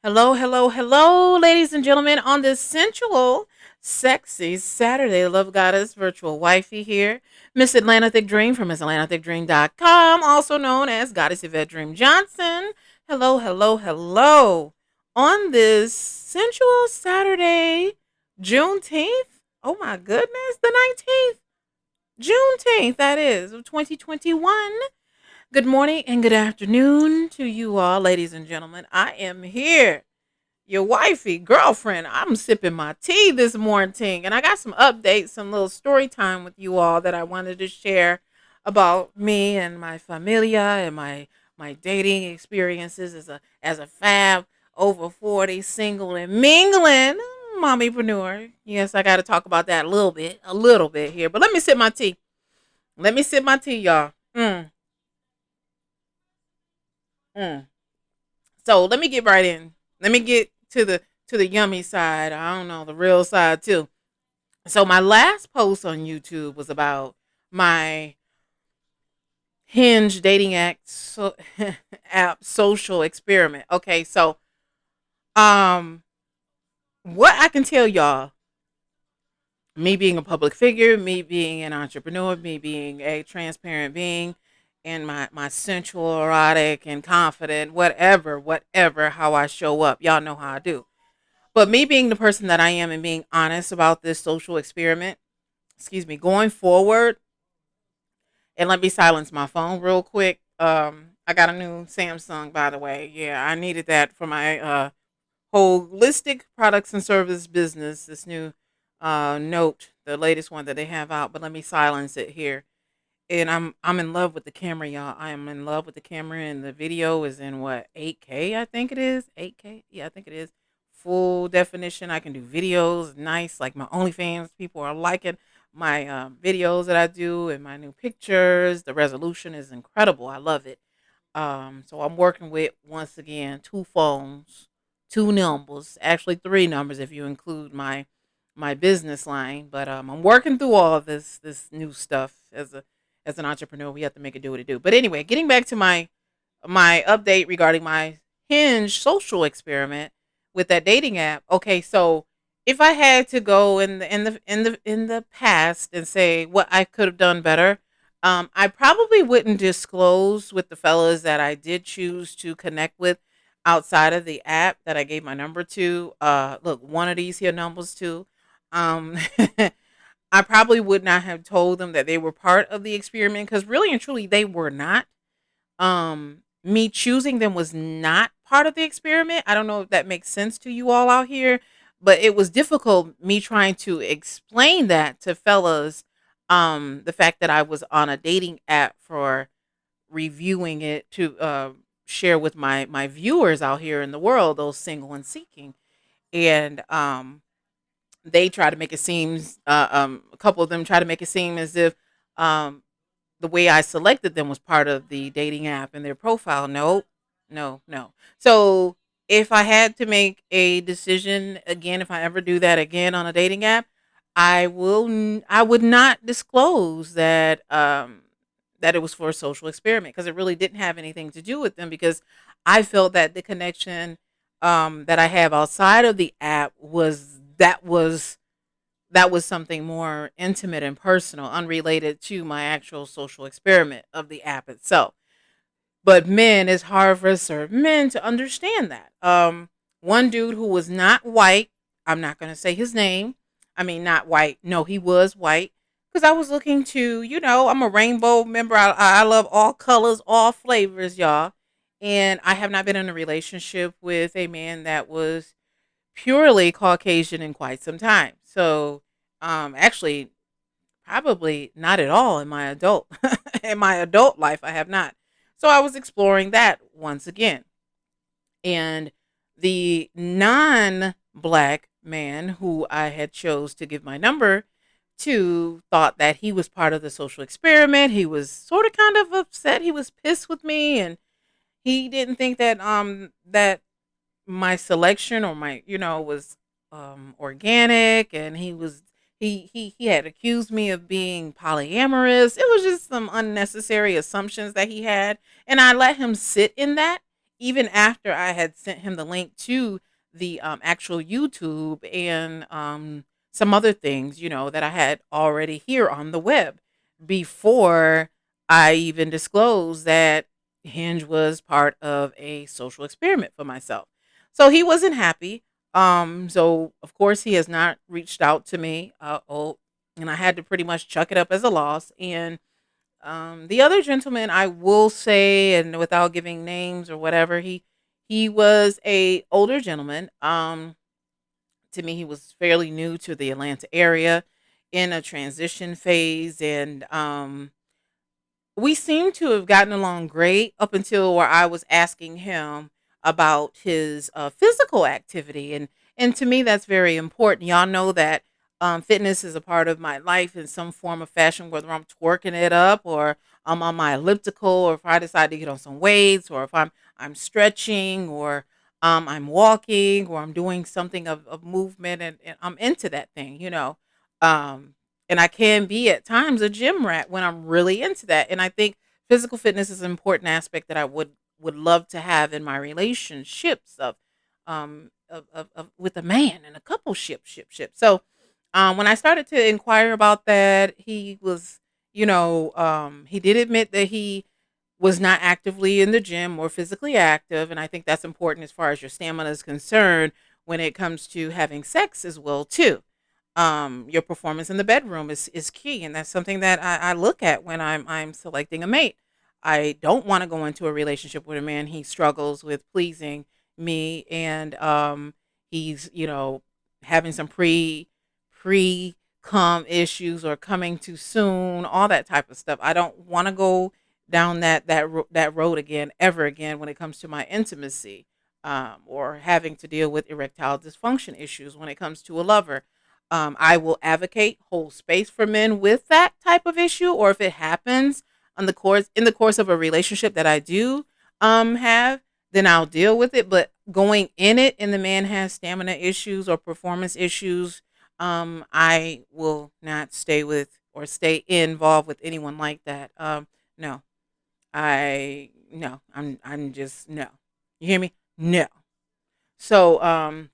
Hello, hello, hello, ladies and gentlemen, on this sensual, sexy Saturday. Love Goddess virtual wifey here. Miss Atlanta Thick Dream from MsAtlantaThickDream.com, also known as Goddess Yvette Dream Johnson. Hello, hello, hello. On this sensual Saturday, Juneteenth. Oh my goodness, the 19th. Juneteenth, that is, of 2021. Good morning and good afternoon to you all, ladies and gentlemen. I am here, your wifey, girlfriend. I'm sipping my tea this morning, and I got some updates, some little story time with you all that I wanted to share about me and my familia and my dating experiences as a fab over 40 single and mingling mommypreneur. Yes, I got to talk about that a little bit here. But let me sip my tea. Let me sip my tea, y'all. Mm. So let me get right in. Let me get to the yummy side. I don't know, the real side too. So my last post on YouTube was about my Hinge dating app social experiment. Okay, so um what I can tell y'all, me being a public figure, me being an entrepreneur, me being a transparent being, and my sensual, erotic, and confident, whatever, how I show up. Y'all know how I do. But me being the person that I am and being honest about this social experiment, excuse me, going forward, and let me silence my phone real quick. I got a new Samsung, by the way. Yeah, I needed that for my holistic products and service business. This new Note, the latest one that they have out. But let me silence it here. And I'm in love with the camera, y'all. I am in love with the camera, and the video is in what, 8K? I think it is 8K. Yeah, I think it is full definition. I can do videos, nice, like my OnlyFans. People are liking my videos that I do and my new pictures. The resolution is incredible. I love it. So I'm working with, once again, two phones, two numbers, actually three numbers if you include my business line. But I'm working through all of this new stuff as an entrepreneur. We have to make it do what it do. But anyway, getting back to my update regarding my Hinge social experiment with that dating app. Okay, so if I had to go in the past and say what I could have done better, I probably wouldn't disclose with the fellas that I did choose to connect with outside of the app that I gave my number to. Look, one of these here numbers too. Um, I probably would not have told them that they were part of the experiment because really and truly they were not. Me choosing them was not part of the experiment. I don't know if that makes sense to you all out here, but it was difficult me trying to explain that to fellas. The fact that I was on a dating app for reviewing it to share with my viewers out here in the world, those single and seeking. And they try to make it seem a couple of them try to make it seem as if um the way I selected them was part of the dating app in their profile. No, no, no. So if I had to make a decision again, if I ever do that again on a dating app, I would not disclose that it was for a social experiment because it really didn't have anything to do with them because I felt that the connection that I have outside of the app was something more intimate and personal, unrelated to my actual social experiment of the app itself. But men, it's hard for certain men to understand that. One dude who was not white, I'm not going to say his name. I mean, not white. No, he was white. Because I was looking to, I'm a rainbow member. I love all colors, all flavors, y'all. And I have not been in a relationship with a man that was purely Caucasian in quite some time. So, actually, probably not at all in my adult in my adult life. I have not. So I was exploring that once again, and the non-black man who I had chose to give my number to thought that he was part of the social experiment. He was sort of kind of upset. He was pissed with me, and he didn't think that my selection or my was organic, and he had accused me of being polyamorous. It was just some unnecessary assumptions that he had, and I let him sit in that, even after I had sent him the link to the actual YouTube and some other things, that I had already here on the web before I even disclosed that Hinge was part of a social experiment for myself. So he wasn't happy. So of course he has not reached out to me. And I had to pretty much chuck it up as a loss. And the other gentleman, I will say, and without giving names or whatever, he was a older gentleman. To me, he was fairly new to the Atlanta area, in a transition phase, and we seem to have gotten along great up until where I was asking him about his physical activity, and to me that's very important. Y'all know that fitness is a part of my life in some form of fashion, whether I'm twerking it up or I'm on my elliptical, or if I decide to get on some weights, or if I'm stretching, or I'm walking, or I'm doing something of movement, and I'm into that thing. Um, and I can be at times a gym rat when I'm really into that. And I think physical fitness is an important aspect that I would love to have in my relationships of with a man and a couple ship. So when I started to inquire about that, he was, he did admit that he was not actively in the gym or physically active, and I think that's important as far as your stamina is concerned when it comes to having sex as well too. Your performance in the bedroom is key, and that's something that I look at when I'm selecting a mate. I don't want to go into a relationship with a man he struggles with pleasing me, and he's having some pre cum issues, or coming too soon, all that type of stuff. I don't want to go down that road again, ever again, when it comes to my intimacy, or having to deal with erectile dysfunction issues when it comes to a lover. I will advocate, hold space for men with that type of issue, or if it happens in the course of a relationship that I do have, then I'll deal with it. But going in it, and the man has stamina issues or performance issues, I will not stay with or stay involved with anyone like that. No, no, I'm just no. You hear me? No. So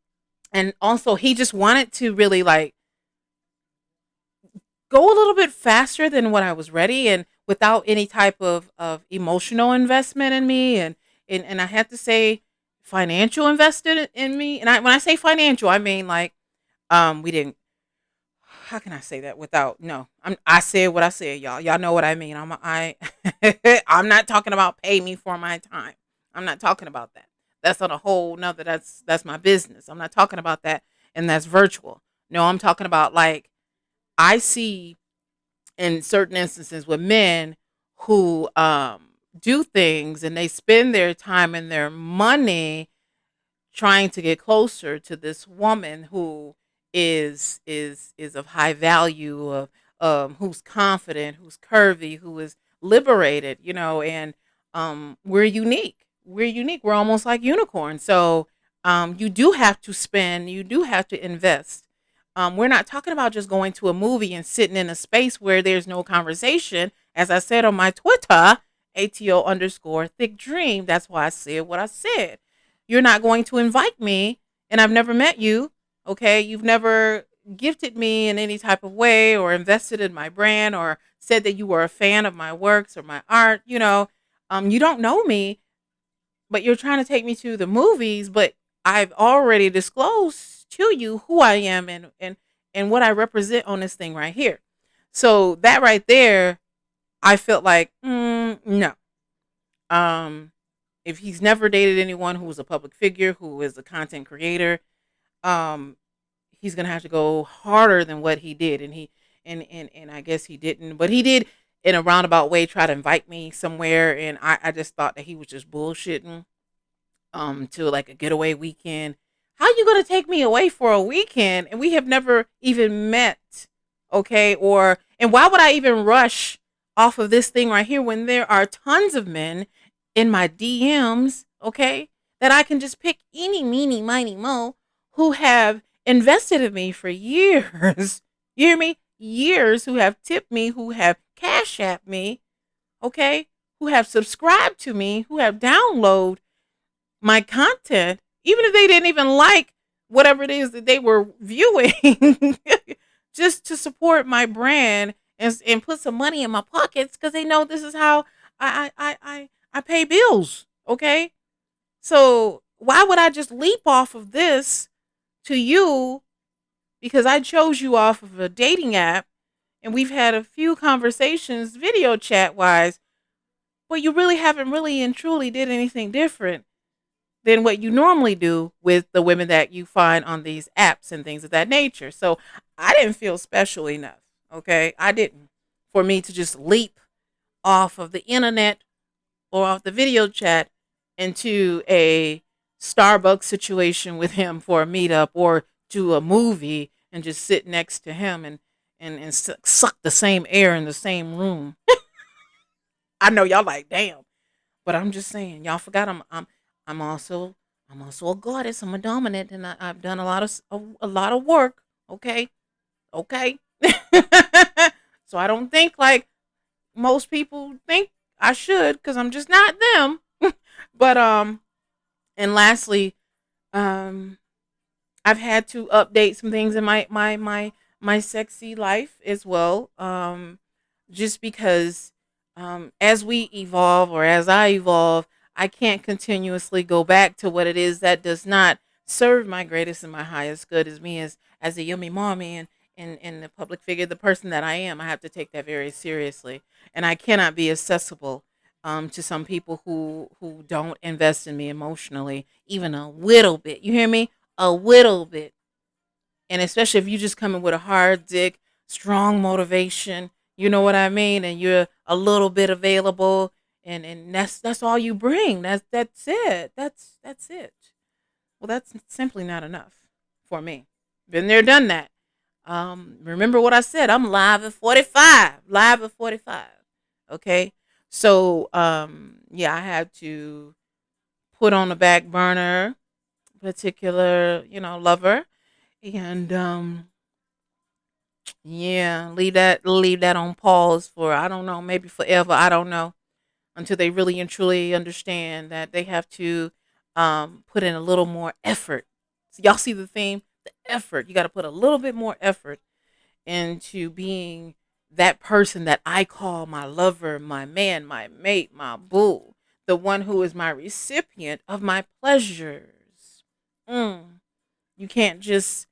and also he just wanted to really like go a little bit faster than what I was ready, and without any type of emotional investment in me, and I had to say financial invested in me. And when I say financial, I mean like we didn't, how can I say that without, no, I said what I said, y'all. Y'all know what I mean. I'm not talking about pay me for my time. I'm not talking about that. That's on a whole nother, that's my business. I'm not talking about that, and that's virtual. No, I'm talking about like, I see in certain instances with men who do things, and they spend their time and their money trying to get closer to this woman who is of high value, of who's confident, who's curvy, who is liberated, and we're unique. We're unique. We're almost like unicorns. So you do have to spend, you do have to invest. We're not talking about just going to a movie and sitting in a space where there's no conversation. As I said on my Twitter, ATO_Thick Dream. That's why I said what I said. You're not going to invite me, and I've never met you. Okay. You've never gifted me in any type of way, or invested in my brand, or said that you were a fan of my works or my art. You don't know me, but you're trying to take me to the movies, but I've already disclosed to you who I am, and what I represent on this thing right here. So that right there, I felt like, no. Um, if he's never dated anyone who was a public figure, who is a content creator, um, he's gonna have to go harder than what he did, and and I guess he didn't, but he did in a roundabout way try to invite me somewhere, and I just thought that he was just bullshitting, to like a getaway weekend. How you gonna take me away for a weekend and we have never even met? Okay, and why would I even rush off of this thing right here when there are tons of men in my DMs, okay, that I can just pick any, meeny, miny, mo, who have invested in me for years. You hear me? Years, who have tipped me, who have cash at me, okay, who have subscribed to me, who have downloaded my content, even if they didn't even like whatever it is that they were viewing, just to support my brand and put some money in my pockets because they know this is how I pay bills. Okay. So why would I just leap off of this to you because I chose you off of a dating app and we've had a few conversations video chat wise, but you really haven't really and truly did anything different than what you normally do with the women that you find on these apps and things of that nature. So I didn't feel special enough. Okay. I didn't. For me to just leap off of the internet or off the video chat into a Starbucks situation with him for a meetup or to a movie and just sit next to him and suck the same air in the same room. I know y'all like, damn. But I'm just saying, y'all forgot I'm also I'm also a goddess. I'm a dominant, and I've done a lot of work. Okay, okay. So I don't think like most people think I should, because I'm just not them. But and lastly, um, I've had to update some things in my sexy life as well. Just because as we evolve or as I evolve, I can't continuously go back to what it is that does not serve my greatest and my highest good as me as a yummy mommy and the public figure, the person that I am. I have to take that very seriously, and I cannot be accessible to some people who don't invest in me emotionally, even a little bit. You hear me? A little bit. And especially if you just coming with a hard dick, strong motivation, you know what I mean, and you're a little bit available, and that's all you bring. That's it. That's it. Well, that's simply not enough for me. Been there, done that. Remember what I said? I'm live at 45. Live at 45. Okay. So yeah, I had to put on the back burner particular, lover, and yeah, leave that on pause for, I don't know, maybe forever. I don't know, until they really and truly understand that they have to put in a little more effort. So y'all see the theme? The effort. You got to put a little bit more effort into being that person that I call my lover, my man, my mate, my boo, the one who is my recipient of my pleasures. Mm. You can't just,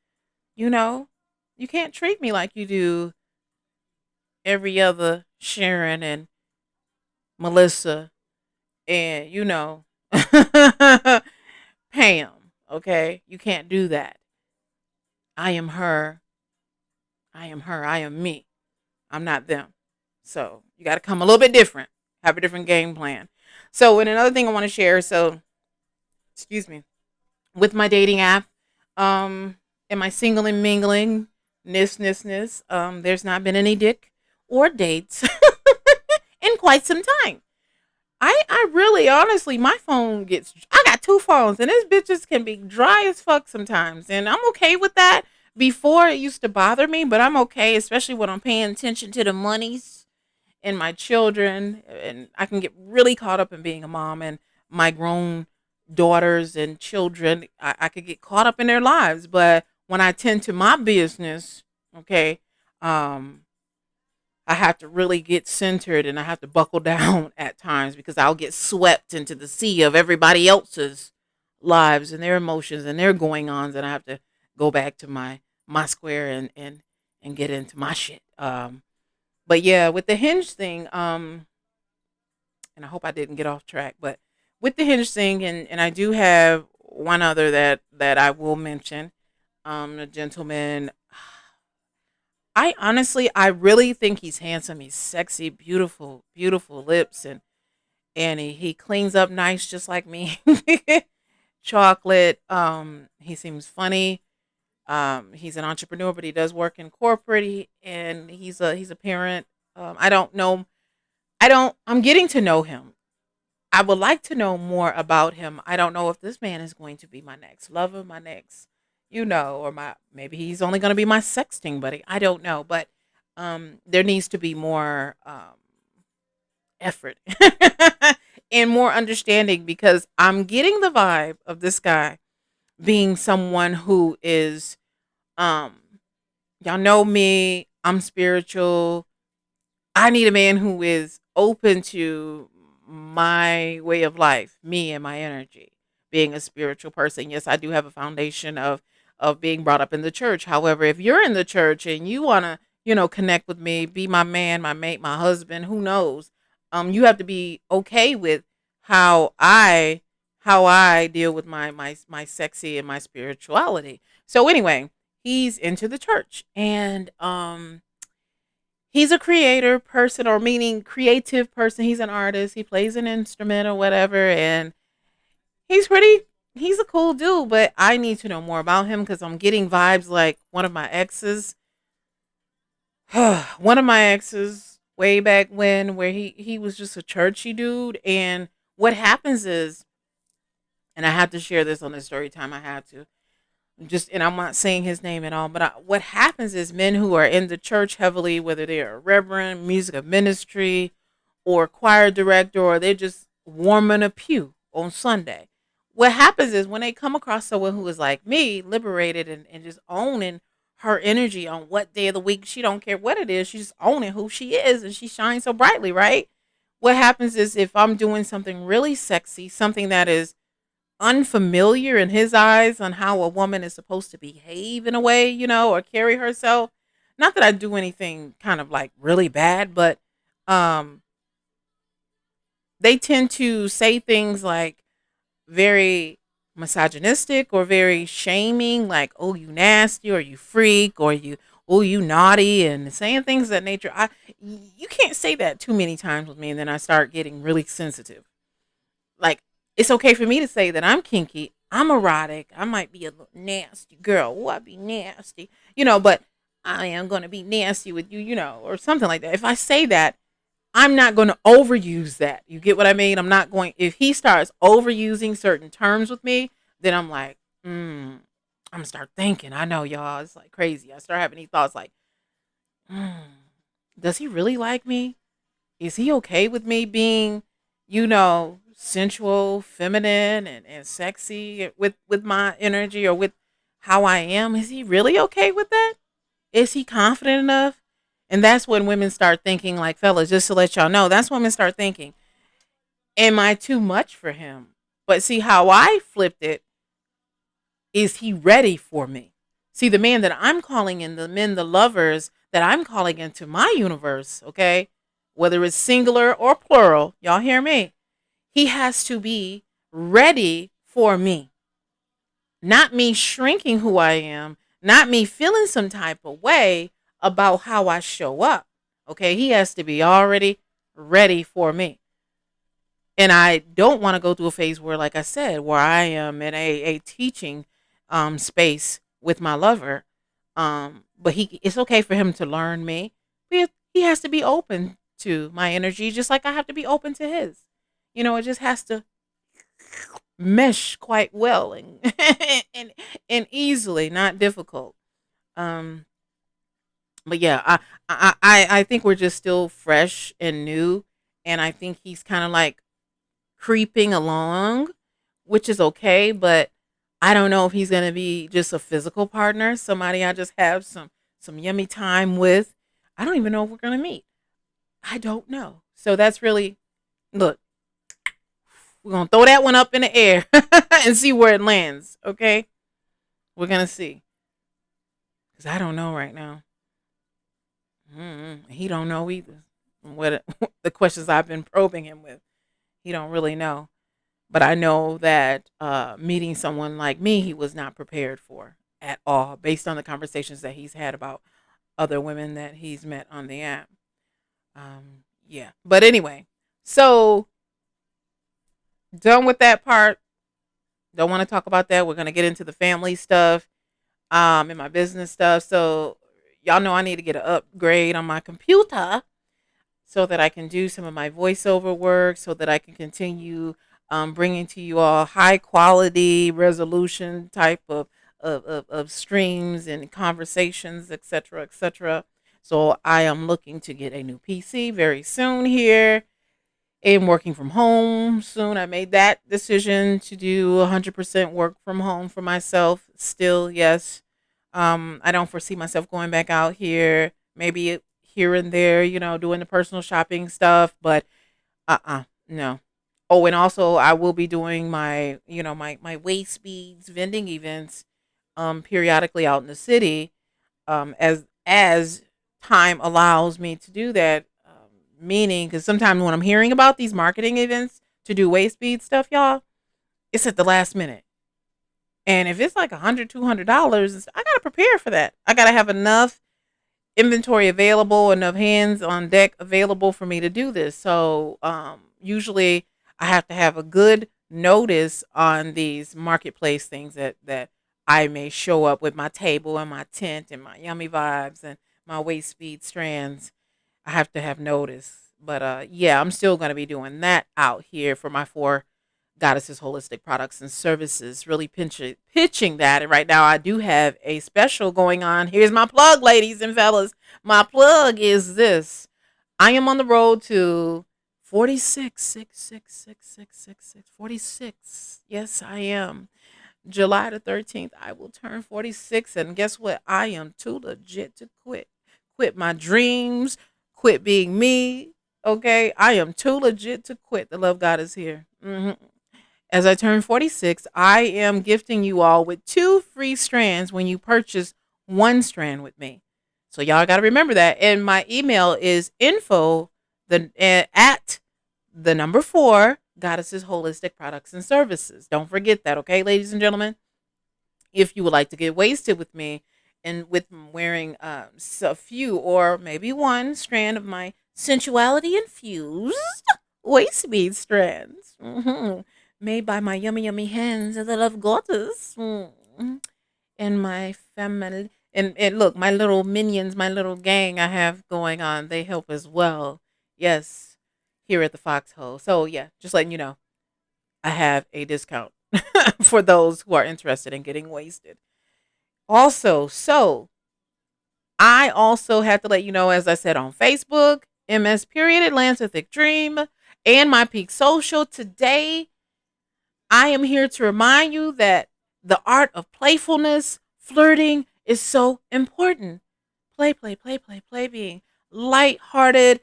you know, you can't treat me like you do every other Sharon and Melissa and, Pam. Okay. You can't do that. I am her. I am her. I am me. I'm not them. So you got to come a little bit different, have a different game plan. So, and another thing I want to share. So, excuse me, with my dating app, um, am I single and mingling? Ness. There's not been any dick or dates in quite some time. I really honestly, my phone gets, I got two phones and this bitches can be dry as fuck sometimes, and I'm okay with that. Before it used to bother me, but I'm okay, especially when I'm paying attention to the monies and my children, and I can get really caught up in being a mom and my grown daughters and children. I could get caught up in their lives, but when I tend to my business, okay, um I have to really get centered and I have to buckle down at times because I'll get swept into the sea of everybody else's lives and their emotions and their going ons, and I have to go back to my square and get into my shit. But yeah, with the hinge thing, and I hope I didn't get off track, but with the hinge thing, and I do have one other that I will mention. The gentleman, I honestly, I really think he's handsome. He's sexy, beautiful, beautiful lips, and he cleans up nice, just like me. Chocolate. He seems funny. He's an entrepreneur, but he does work in corporate. And he's a parent. I don't know. I'm getting to know him. I would like to know more about him. I don't know if this man is going to be my next lover, my next, or my, maybe he's only going to be my sexting buddy. I don't know, but there needs to be more effort and more understanding, because I'm getting the vibe of this guy being someone who is, um y'all know me, I'm spiritual. I need a man who is open to my way of life, me and my energy, being a spiritual person. Yes, I do have a foundation of being brought up in the church. However, if you're in the church and you want to, connect with me, be my man, my mate, my husband, who knows? You have to be okay with how I how I deal with my sexy and my spirituality. So anyway, he's into the church, and he's a creator person, or meaning creative person. He's an artist. He plays an instrument or whatever, and he's pretty. He's a cool dude, but I need to know more about him because I'm getting vibes like one of my exes. One of my exes way back when, where he was just a churchy dude, and what happens is, and I had to share this on the story time. I had to just, and I'm not saying his name at all, but what happens is men who are in the church heavily, whether they're a reverend, music of ministry, or choir director, or they're just warming a pew on Sunday. What happens is when they come across someone who is like me, liberated and just owning her energy on what day of the week, she don't care what it is, she's just owning who she is and she shines so brightly, right? What happens is if I'm doing something really sexy, something that is unfamiliar in his eyes on how a woman is supposed to behave in a way, or carry herself. Not that I do anything kind of like really bad, but um they tend to say things like very misogynistic or very shaming, like, oh, you nasty, or you freak, or oh, you naughty, and saying things of that nature. You can't say that too many times with me, and then I start getting really sensitive. Like, it's okay for me to say that I'm kinky, I'm erotic, I might be a little nasty girl. Oh, I be nasty, but I am gonna be nasty with you, or something like that. If I say that, I'm not going to overuse that. You get what I mean? I'm not going. If he starts overusing certain terms with me, then I'm like, I'm gonna start thinking. I know, y'all. It's like crazy. I start having these thoughts like, mm, does he really like me? Is he okay with me being, sensual, feminine, and sexy with my energy, or with how I am? Is he really okay with that? Is he confident enough? And that's when women start thinking, like, fellas, just to let y'all know, that's when women start thinking, am I too much for him? But see, how I flipped it is, he ready for me? See, the man that I'm calling in, the men, the lovers that I'm calling into my universe, okay, whether it's singular or plural, y'all hear me? He has to be ready for me. Not me shrinking who I am, not me feeling some type of way about how I show up. Okay, he has to be already ready for me. And I don't want to go through a phase where, like I said, where I am in a teaching space with my lover. But it's okay for him to learn me. He has to be open to my energy, just like I have to be open to his. It just has to mesh quite well, and and easily, not difficult. Um, but yeah, I think we're just still fresh and new, and I think he's kind of like creeping along, which is okay. But I don't know if he's gonna be just a physical partner, somebody I just have some yummy time with. I don't even know if we're gonna meet. I don't know. So that's really, look. We're gonna throw that one up in the air and see where it lands. Okay, we're gonna see, because I don't know right now. He don't know either. What the questions I've been probing him with, he don't really know. But I know that meeting someone like me, he was not prepared for at all, based on the conversations that he's had about other women that he's met on the app. Yeah. But anyway, so done with that part. Don't want to talk about that. We're gonna get into the family stuff, and my business stuff. So y'all know I need to get an upgrade on my computer so that I can do some of my voiceover work, so that I can continue bringing to you all high quality resolution type of streams and conversations, etc., etc. So I am looking to get a new PC very soon here. am working from home soon. I made that decision to do 100% work from home for myself. Still, yes. I don't foresee myself going back out here. Maybe here and there, doing the personal shopping stuff, but no. Oh, and also I will be doing my waist beads vending events periodically out in the city as time allows me to do that. Meaning, because sometimes when I'm hearing about these marketing events to do waist bead stuff, y'all, it's at the last minute. And if it's like $100, $200, I gotta prepare for that. I gotta have enough inventory available, enough hands on deck available for me to do this. So usually I have to have a good notice on these marketplace things that I may show up with my table and my tent and my yummy vibes and my waist speed strands. I have to have notice. But yeah, I'm still gonna be doing that out here for my four Goddesses Holistic Products and Services, really pitching that. And right now, I do have a special going on. Here's my plug, ladies and fellas. My plug is this: I am on the road to 46, 46. Yes, I am. July the 13th, I will turn 46. And guess what? I am too legit to quit. Quit my dreams, quit being me. Okay, I am too legit to quit. The love God is here. As I turn 46, I am gifting you all with 2 free strands when you purchase 1 strand with me. So y'all got to remember that. And my email is at the number 4 Goddesses Holistic Products and Services. Don't forget that, okay, ladies and gentlemen? If you would like to get wasted with me and with wearing a few or maybe 1 strand of my sensuality infused waist bead strands. Made by my yummy, yummy hands that love goddess. And my family. And look, my little minions, my little gang I have going on, they help as well. Yes, here at the Foxhole. So, yeah, just letting you know, I have a discount for those who are interested in getting wasted. Also, so I also have to let you know, as I said on Facebook, MS period Atlanta Thick Dream, and my Peak Social today. I am here to remind you that the art of playfulness, flirting is so important. Play, being lighthearted,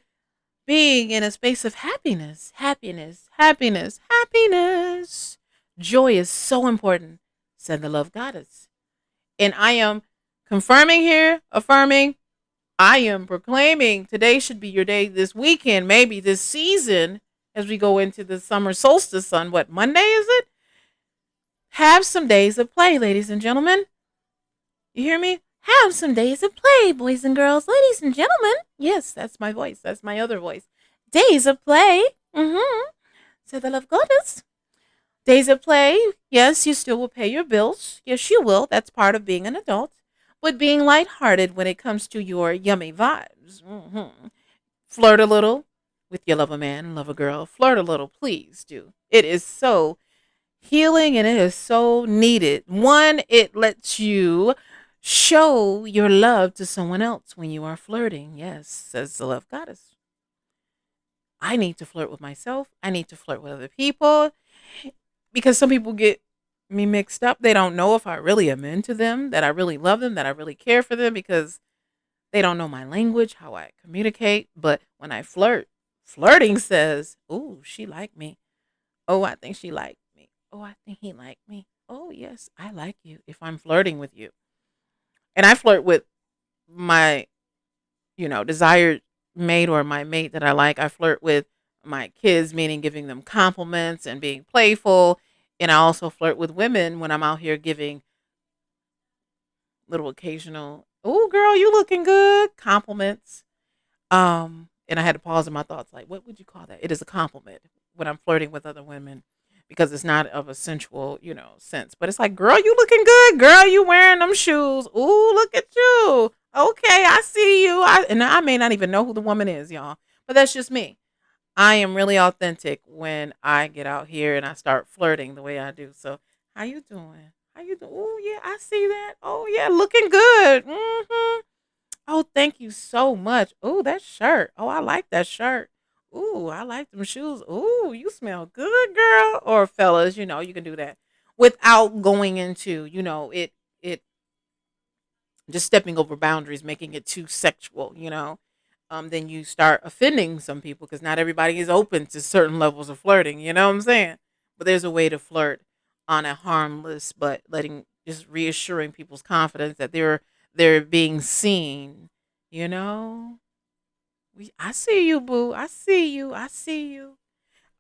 being in a space of happiness. Joy is so important, said the love goddess. And I am confirming here, affirming, I am proclaiming today should be your day this weekend, maybe this season, as we go into the summer solstice on what, Monday is it? Have some days of play, ladies and gentlemen. You hear me? Have some days of play, boys and girls, ladies and gentlemen. Yes, that's my voice. That's my other voice. Days of play. Said the love goddess. Days of play. Yes, you still will pay your bills. Yes, you will. That's part of being an adult. But being lighthearted when it comes to your yummy vibes. Flirt a little with your love a man, love a girl. Flirt a little, please do. It is so healing and it is so needed. One, it lets you show your love to someone else when you are flirting. Yes, says the love goddess. I need to flirt with myself. I need to flirt with other people because some people get me mixed up. They don't know if I really am into them, that I really love them, that I really care for them because they don't know my language, how I communicate. But when I flirt, flirting says, "Ooh, she liked me. Oh, I think she liked me. Oh, I think he liked me. Oh, yes, I like you if I'm flirting with you." And I flirt with my, desired mate or my mate that I like. I flirt with my kids, meaning giving them compliments and being playful. And I also flirt with women when I'm out here giving little occasional, "Oh, girl, you looking good," compliments. And I had to pause in my thoughts, like, what would you call that? It is a compliment when I'm flirting with other women because it's not of a sensual, sense. But it's like, "Girl, you looking good. Girl, you wearing them shoes. Ooh, look at you. Okay, I see you." And I may not even know who the woman is, y'all. But that's just me. I am really authentic when I get out here and I start flirting the way I do. So, how you doing? How you doing? Oh, yeah, I see that. Oh, yeah, looking good. Oh, thank you so much. Oh, that shirt. Oh, I like that shirt. Ooh, I like them shoes. Ooh, you smell good, girl. Or fellas, you can do that without going into, it just stepping over boundaries, making it too sexual. Then you start offending some people because not everybody is open to certain levels of flirting. You know what I'm saying? But there's a way to flirt on a harmless, but just reassuring people's confidence that they're being seen. You know, I see you, boo. I see you. I see you.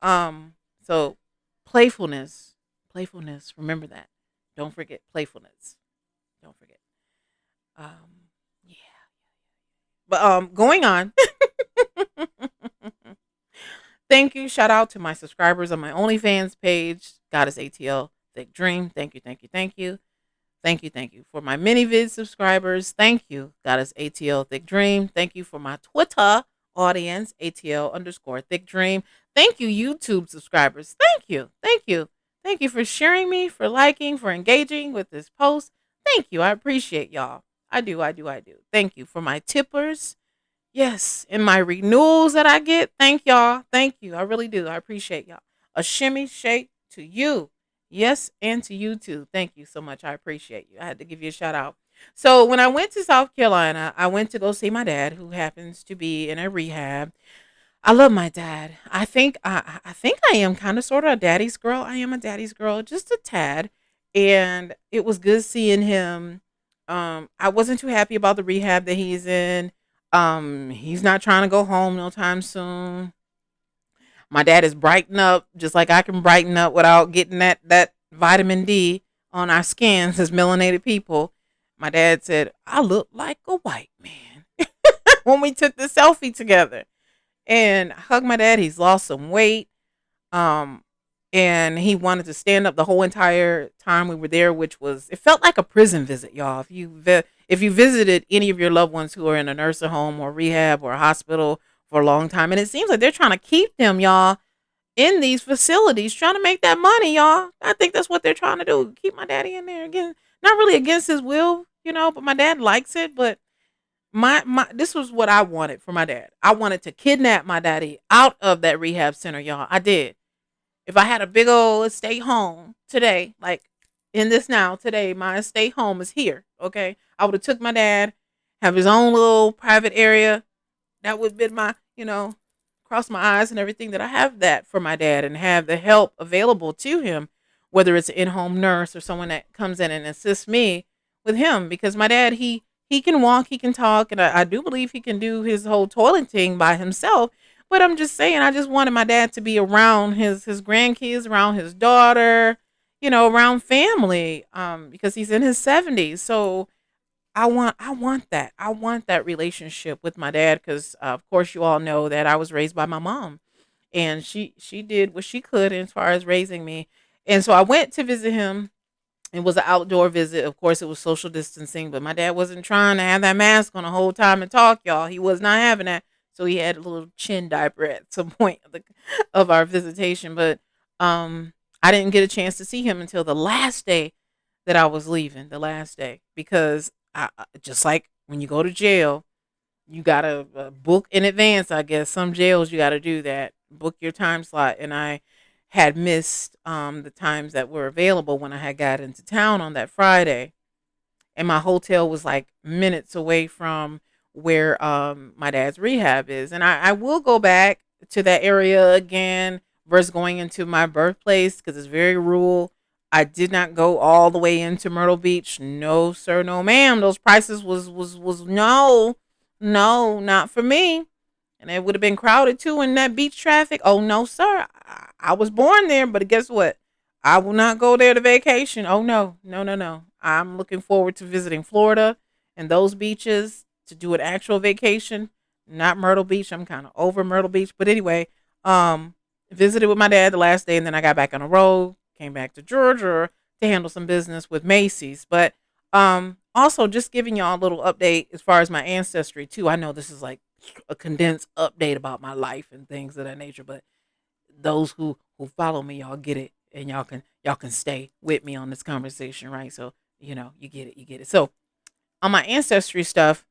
Um, so playfulness, playfulness. Remember that. Don't forget playfulness. Don't forget. Um, yeah. But going on. Thank you. Shout out to my subscribers on my OnlyFans page, Goddess ATL Thick Dream. Thank you, thank you, thank you. Thank you, thank you. For my mini-vid subscribers, thank you, Goddess ATL Thick Dream. Thank you for my Twitter audience, ATL underscore Thick Dream. Thank you, YouTube subscribers. Thank you, thank you. Thank you for sharing me, for liking, for engaging with this post. Thank you. I appreciate y'all. I do, I do, I do. Thank you for my tippers. Yes, and my renewals that I get, thank y'all. Thank you. I really do. I appreciate y'all. A shimmy shake to you. Yes, and to you too. Thank you so much. I appreciate you. I had to give you a shout out. So when I went to South Carolina, I went to go see my dad, who happens to be in a rehab. I love my dad. I think I am kind of sort of a daddy's girl. I am a daddy's girl, just a tad. And it was good seeing him. I wasn't too happy about the rehab that he's in. He's not trying to go home no time soon. My dad is brighten up just like I can brighten up without getting that vitamin D on our skins as melanated people. My dad said, I look like a white man when we took the selfie together. And I hugged my dad. He's lost some weight. Um, and he wanted to stand up the whole entire time we were there, which was it felt like a prison visit, y'all. If you visited any of your loved ones who are in a nursing home or rehab or a hospital for a long time, and it seems like they're trying to keep them, y'all, in these facilities, trying to make that money, y'all. I think that's what they're trying to do. Keep my daddy in there again, not really against his will, but my dad likes it, but my this was what I wanted for my dad. I wanted to kidnap my daddy out of that rehab center, y'all. I did. If I had a big old estate home today, like in this now today, my estate home is here. Okay, I would have took my dad, have his own little private area. That would have been my, cross my eyes and everything that I have that for my dad and have the help available to him, whether it's an in-home nurse or someone that comes in and assists me with him because my dad he can walk, he can talk, and I do believe he can do his whole toileting by himself. But I'm just saying, I just wanted my dad to be around his grandkids, around his daughter, around family, because he's in his 70s. So I want that. I want that relationship with my dad because, of course, you all know that I was raised by my mom, and she did what she could as far as raising me. And so I went to visit him. It was an outdoor visit. Of course, it was social distancing, but my dad wasn't trying to have that mask on the whole time and talk, y'all. He was not having that. So he had a little chin diaper at some point of our visitation. But I didn't get a chance to see him until the last day that I was leaving, the last day, because just like when you go to jail, you gotta book in advance. I guess some jails you gotta do that. Book your time slot, and I had missed the times that were available when I had got into town on that Friday, and my hotel was like minutes away from where my dad's rehab is, and I will go back to that area again versus going into my birthplace because it's very rural. I did not go all the way into Myrtle Beach. No, sir, no, ma'am. Those prices was no, no, not for me. And it would have been crowded too in that beach traffic. Oh no, sir. I was born there, but guess what? I will not go there to vacation. Oh no, no, no, no. I'm looking forward to visiting Florida and those beaches to do an actual vacation, not Myrtle Beach. I'm kind of over Myrtle Beach, but anyway, um, visited with my dad the last day, and then I got back on the road, came back to Georgia to handle some business with Macy's. But also just giving y'all a little update as far as my ancestry too. I know this is like a condensed update about my life and things of that nature, but those who follow me, y'all get it, and y'all can stay with me on this conversation, right? So you get it, you get it. So on my ancestry stuff,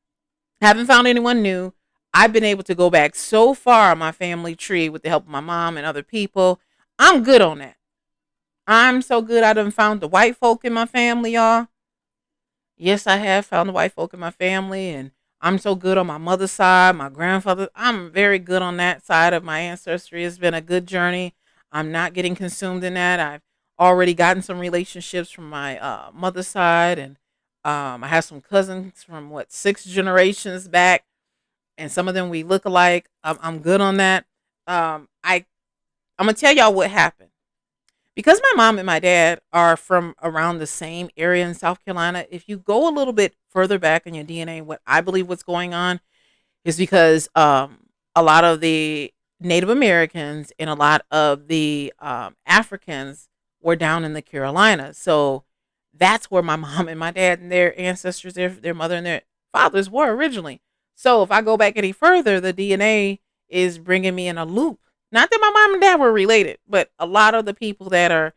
haven't found anyone new. I've been able to go back so far on my family tree with the help of my mom and other people. I'm good on that. I'm so good. I done found the white folk in my family, y'all. Yes, I have found the white folk in my family, and I'm so good on my mother's side, my grandfather. I'm very good on that side of my ancestry. It's been a good journey. I'm not getting consumed in that. I've already gotten some relationships from my mother's side, and I have some cousins from what 6 generations back, and some of them we look alike. I'm good on that. I'm gonna tell y'all what happened. Because my mom and my dad are from around the same area in South Carolina, if you go a little bit further back in your DNA, what I believe what's going on is because a lot of the Native Americans and a lot of the Africans were down in the Carolinas. So that's where my mom and my dad and their ancestors, their mother and their fathers were originally. So if I go back any further, the DNA is bringing me in a loop. Not that my mom and dad were related, but a lot of the people that are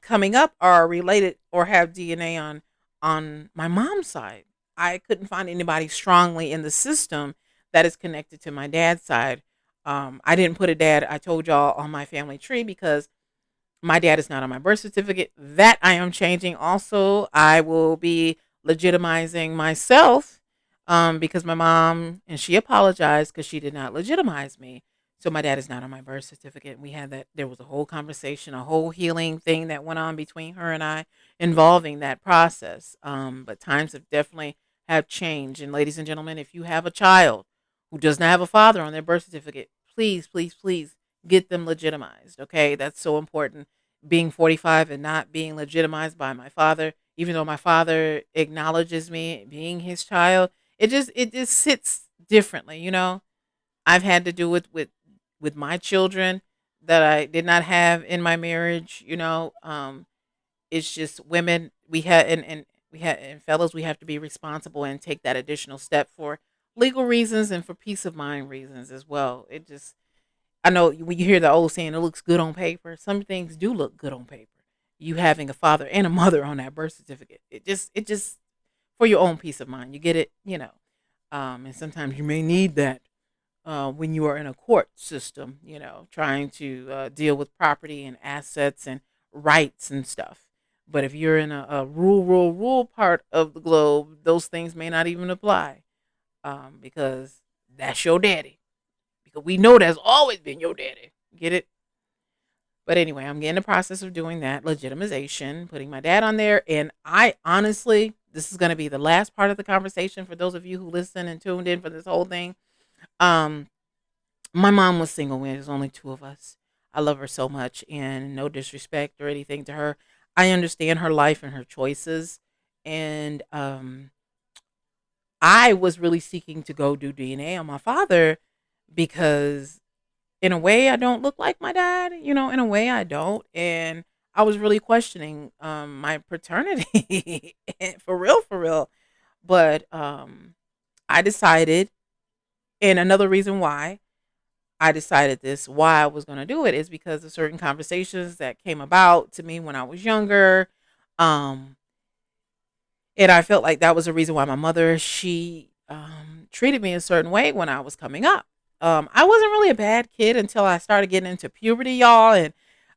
coming up are related or have DNA on my mom's side. I couldn't find anybody strongly in the system that is connected to my dad's side. I didn't put a dad, I told y'all, on my family tree because my dad is not on my birth certificate. That I am changing also. I will be legitimizing myself because my mom, and she apologized because she did not legitimize me. So my dad is not on my birth certificate. We had that, there was a whole conversation, a whole healing thing that went on between her and I involving that process. But times have definitely have changed. And ladies and gentlemen, if you have a child who does not have a father on their birth certificate, please, please, please get them legitimized. Okay. That's so important. Being 45 and not being legitimized by my father, even though my father acknowledges me being his child, it just sits differently, you know. I've had to do it with my children that I did not have in my marriage, you know. It's just women we had and we had and fellows, we have to be responsible and take that additional step for legal reasons and for peace of mind reasons as well. It just, I know when you hear the old saying, it looks good on paper. Some things do look good on paper. You having a father and a mother on that birth certificate. It just for your own peace of mind. You get it, you know. And sometimes you may need that when you are in a court system, you know, trying to deal with property and assets and rights and stuff. But if you're in a rural part of the globe, those things may not even apply because that's your daddy. Because we know that's always been your daddy. Get it? But anyway, I'm getting the process of doing that legitimization, putting my dad on there. And I honestly, this is going to be the last part of the conversation for those of you who listen and tuned in for this whole thing. Um, my mom was single when there's only 2 of us. I love her so much, and no disrespect or anything to her. I understand her life and her choices, and I was really seeking to go do DNA on my father because, in a way, I don't look like my dad. You know, in a way, I don't, and I was really questioning my paternity for real, for real. But I decided, and another reason why I decided this, why I was going to do it, is because of certain conversations that came about to me when I was younger. Um, and I felt like that was the reason why my mother, she treated me a certain way when I was coming up. I wasn't really a bad kid until I started getting into puberty, y'all. And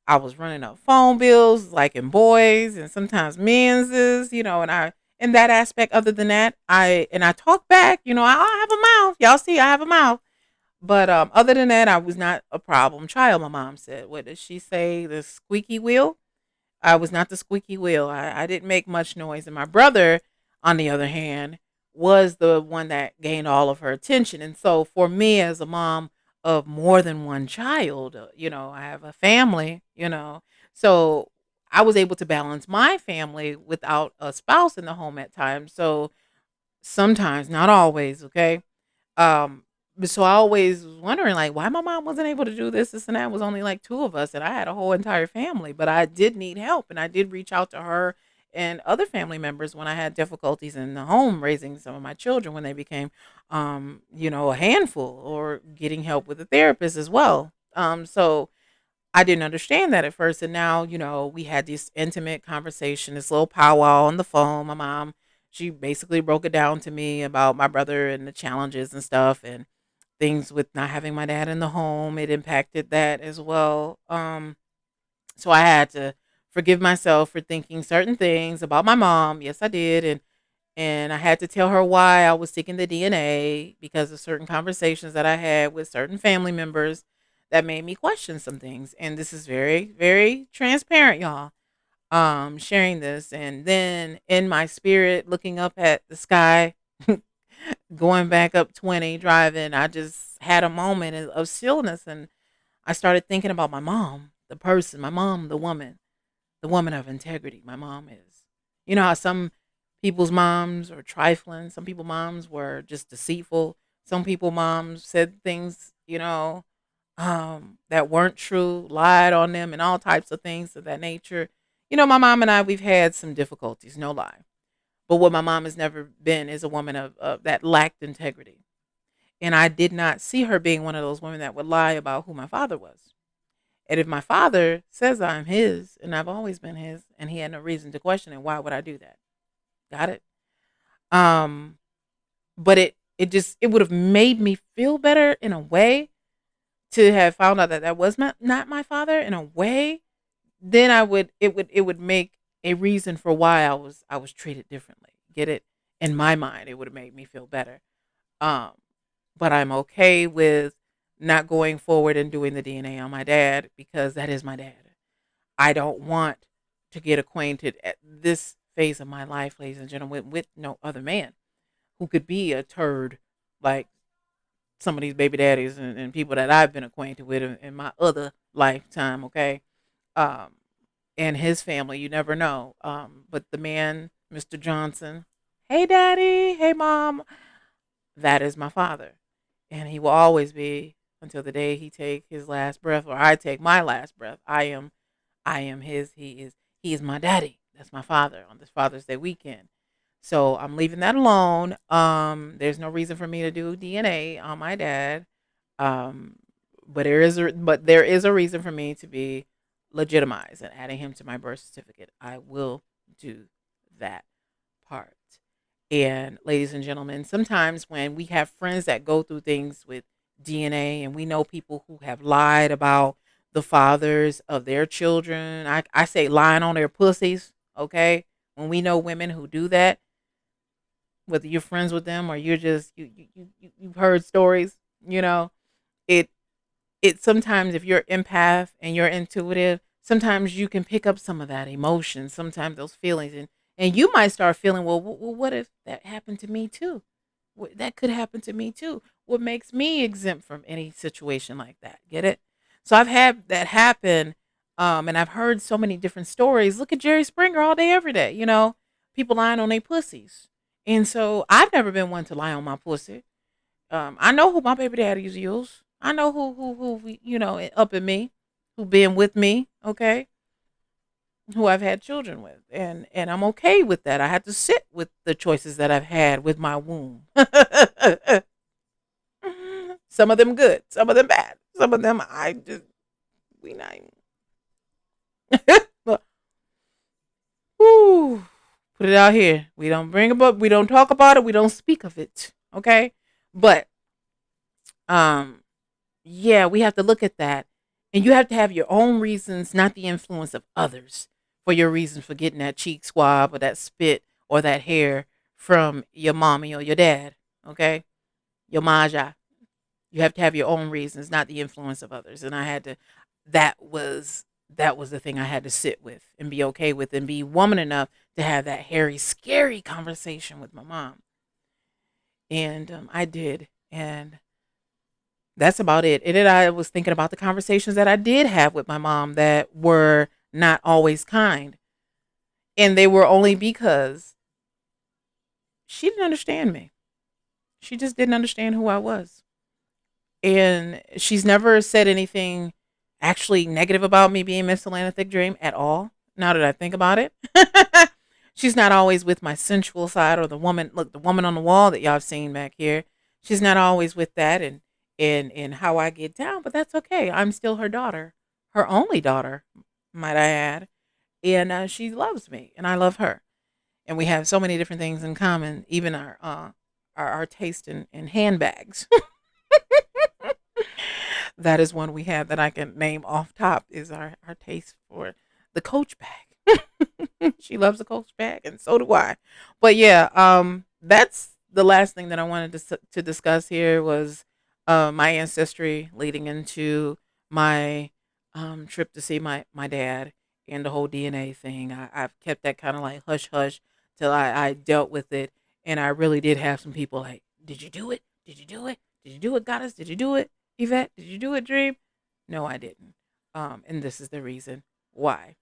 I was running up phone bills, like in boys and sometimes men's, you know, and in that aspect, other than that, I talk back, you know, I have a mouth. Y'all see, I have a mouth. But other than that, I was not a problem child. My mom said, "What did she say? The squeaky wheel." I was not the squeaky wheel. I didn't make much noise, and my brother, on the other hand, was the one that gained all of her attention. And so, for me, as a mom of more than one child, you know, I have a family, you know, so I was able to balance my family without a spouse in the home at times. So sometimes, not always, okay. Um, but so I always was wondering, like, why my mom wasn't able to do this, and that. Was only like 2 of us, and I had a whole entire family. But I did need help, and I did reach out to her and other family members when I had difficulties in the home raising some of my children when they became, you know, a handful, or getting help with a therapist as well. So I didn't understand that at first, and now, you know, we had this intimate conversation, this little powwow on the phone. My mom, she basically broke it down to me about my brother and the challenges and stuff, and things with not having my dad in the home, it impacted that as well. So I had to forgive myself for thinking certain things about my mom. Yes, I did, and I had to tell her why I was seeking the DNA because of certain conversations that I had with certain family members that made me question some things. And this is very, very transparent, y'all. Sharing this, and then in my spirit, looking up at the sky, going back up 20, driving, I just had a moment of stillness, and I started thinking about my mom, the person, my mom, the woman of integrity. My mom is. You know how some people's moms are trifling, some people moms were just deceitful, some people moms said things, that weren't true, lied on them, and all types of things of that nature. My mom and I, we've had some difficulties, no lie. But what my mom has never been is a woman of that lacked integrity. And I did not see her being one of those women that would lie about who my father was. And if my father says I'm his and I've always been his and he had no reason to question it, why would I do that? Got it? Um, but it would have made me feel better in a way to have found out that that was not my father in a way. Then it would make a reason for why I was treated differently. Get it? In my mind, it would have made me feel better. Um, but I'm okay with not going forward and doing the DNA on my dad because that is my dad. I don't want to get acquainted at this phase of my life, ladies and gentlemen, with no other man who could be a turd like some of these baby daddies and people that I've been acquainted with in my other lifetime. Okay. Um, and his family, you never know. But the man, Mr. Johnson, hey daddy, hey mom, that is my father. And he will always be until the day he take his last breath or I take my last breath. I am his, he is my daddy. That's my father on this Father's Day weekend. So I'm leaving that alone. There's no reason for me to do DNA on my dad. Um, but there is a reason for me to be legitimized and adding him to my birth certificate. I will do that part. And ladies and gentlemen, sometimes when we have friends that go through things with DNA and we know people who have lied about the fathers of their children, I say lying on their pussies, okay? When we know women who do that, whether you're friends with them or you're just you've heard stories, you know, it it sometimes if you're empath and you're intuitive, sometimes you can pick up some of that emotion, sometimes those feelings, and you might start feeling, well, what if that happened to me too? That could happen to me too. What makes me exempt from any situation like that? Get it? So I've had that happen, and I've heard so many different stories. Look at Jerry Springer all day, every day. People lying on their pussies, and so I've never been one to lie on my pussy. I know who my baby daddies use. I know who up in me, who been with me, okay, who I've had children with, and I'm okay with that. I had to sit with the choices that I've had with my womb. Some of them good, some of them bad, some of them I just we not even. But, whew, put it out here. We don't bring it up. We don't talk about it. We don't speak of it. Okay, but um yeah, we have to look at that. And you have to have your own reasons, not the influence of others, for your reasons for getting that cheek swab or that spit or that hair from your mommy or your dad. Okay? Your maja. You have to have your own reasons, not the influence of others. And I had to that was the thing I had to sit with and be okay with and be woman enough to have that hairy, scary conversation with my mom. And I did. And that's about it. And then I was thinking about the conversations that I did have with my mom that were not always kind. And they were only because she didn't understand me. She just didn't understand who I was. And she's never said anything actually negative about me being Ms. Atlanta Thick Dream at all. Now that I think about it, she's not always with my sensual side or the woman. Look, the woman on the wall that y'all have seen back here. She's not always with that and how I get down, but that's okay. I'm still her daughter, her only daughter, might I add, and she loves me, and I love her, and we have so many different things in common, even our taste in handbags. That is one we have that I can name off top is our taste for the Coach bag. She loves the Coach bag, and so do I. But yeah, that's the last thing that I wanted to discuss here was my ancestry leading into my trip to see my dad and the whole DNA thing. I've kept that kind of like hush hush till I dealt with it, and I really did have some people like, "Did you do it? Did you do it? Did you do it, Goddess? Did you do it, Yvette? Did you do it, Dream?" No, I didn't. And this is the reason why.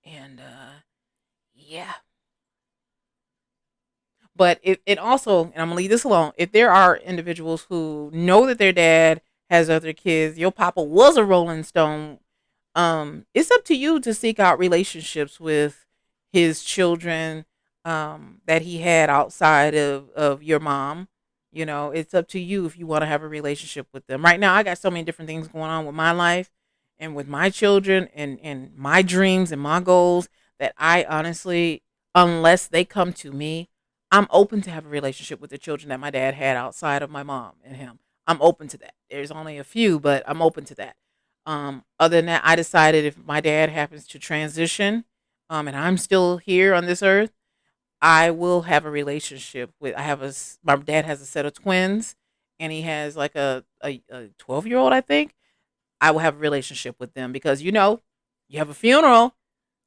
And yeah, but it also, and I'm gonna leave this alone. If there are individuals who know that their dad has other kids, your papa was a Rolling Stone, it's up to you to seek out relationships with his children, that he had outside of your mom. You know, it's up to you if you want to have a relationship with them. Right now, I got so many different things going on with my life and with my children and my dreams and my goals that I honestly, unless they come to me, I'm open to have a relationship with the children that my dad had outside of my mom and him. I'm open to that. There's only a few, but I'm open to that. Other than that, I decided if my dad happens to transition, and I'm still here on this earth, I will have a relationship with. My dad has a set of twins, and he has like a 12-year-old, I think. I will have a relationship with them because you have a funeral,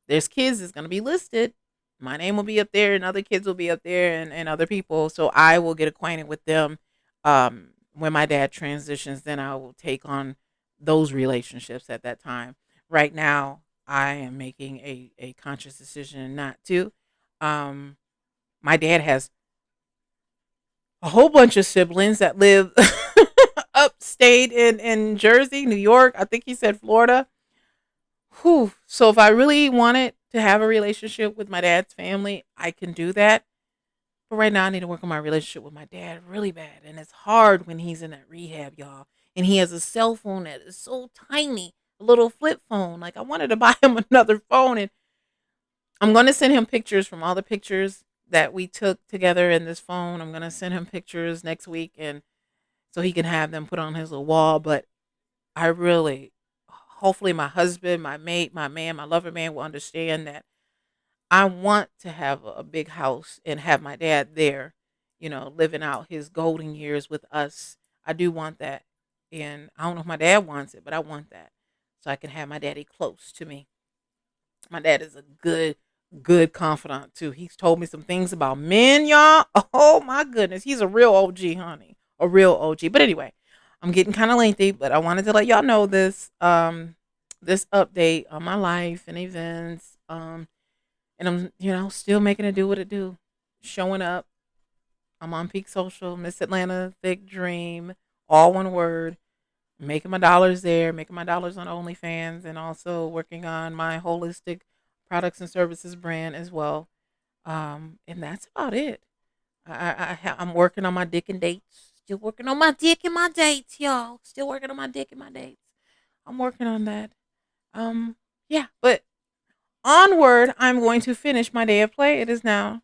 there's kids that's going to be listed. My name will be up there, and other kids will be up there, and other people. So I will get acquainted with them. When my dad transitions, then I will take on those relationships at that time. Right now, I am making a conscious decision not to. Um, my dad has a whole bunch of siblings that live upstate in Jersey, New York. I think he said Florida. Whew. So if I really wanted to have a relationship with my dad's family, I can do that. But right now, I need to work on my relationship with my dad really bad. And it's hard when he's in that rehab, y'all. And he has a cell phone that is so tiny, a little flip phone. Like, I wanted to buy him another phone. And I'm going to send him pictures from all the pictures that we took together in this phone. I'm going to send him pictures next week, and so he can have them put on his little wall. But I really, hopefully, my husband, my mate, my man, my lover man will understand that I want to have a big house and have my dad there, living out his golden years with us. I do want that. And I don't know if my dad wants it, but I want that. So I can have my daddy close to me. My dad is a good confidant too. He's told me some things about men, y'all. Oh my goodness. He's a real OG, honey. A real OG. But anyway, I'm getting kind of lengthy, but I wanted to let y'all know this update on my life and events. And I'm, still making it do what it do. Showing up. I'm on Peak Social, Ms.Atlanta Thick Dream, all one word. Making my dollars there, making my dollars on OnlyFans, and also working on my holistic products and services brand as well. And that's about it. I'm working on my dick and dates. Still working on my dick and my dates, y'all. Still working on my dick and my dates. I'm working on that. Yeah, but onward, I'm going to finish my day of play. It is now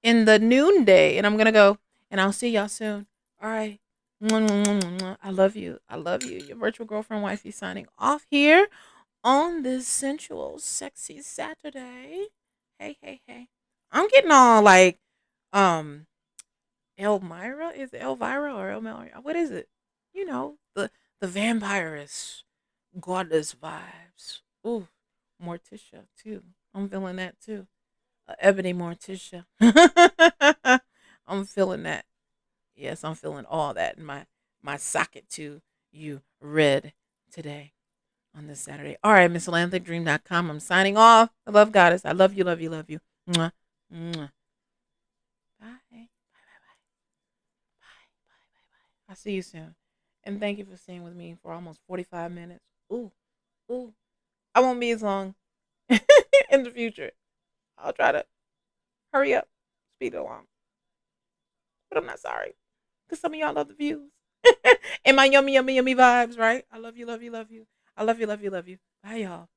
in the noonday, and I'm gonna go, and I'll see y'all soon. All right. Mwah, mwah, mwah, mwah, mwah. I love you. I love you. Your virtual girlfriend wifey signing off here on this sensual, sexy Saturday. Hey, hey, hey. I'm getting all like um Elmira. Is it Elvira or Elmira? What is it? The vampirist goddess vibes. Ooh, Morticia too. I'm feeling that too. Ebony Morticia. I'm feeling that. Yes, I'm feeling all that in my socket to you red today on this Saturday. All right, Ms.AtlantaThickDream.com. I'm signing off. I love Goddess. I love you, love you, love you. Mwah, mwah. Bye. Bye, bye, bye. Bye, bye, bye, bye. I'll see you soon. And thank you for staying with me for almost 45 minutes. Ooh, ooh. I won't be as long in the future. I'll try to hurry up, speed along. But I'm not sorry. Because some of y'all love the views. And my yummy, yummy, yummy vibes, right? I love you, love you, love you. I love you, love you, love you. Bye, y'all.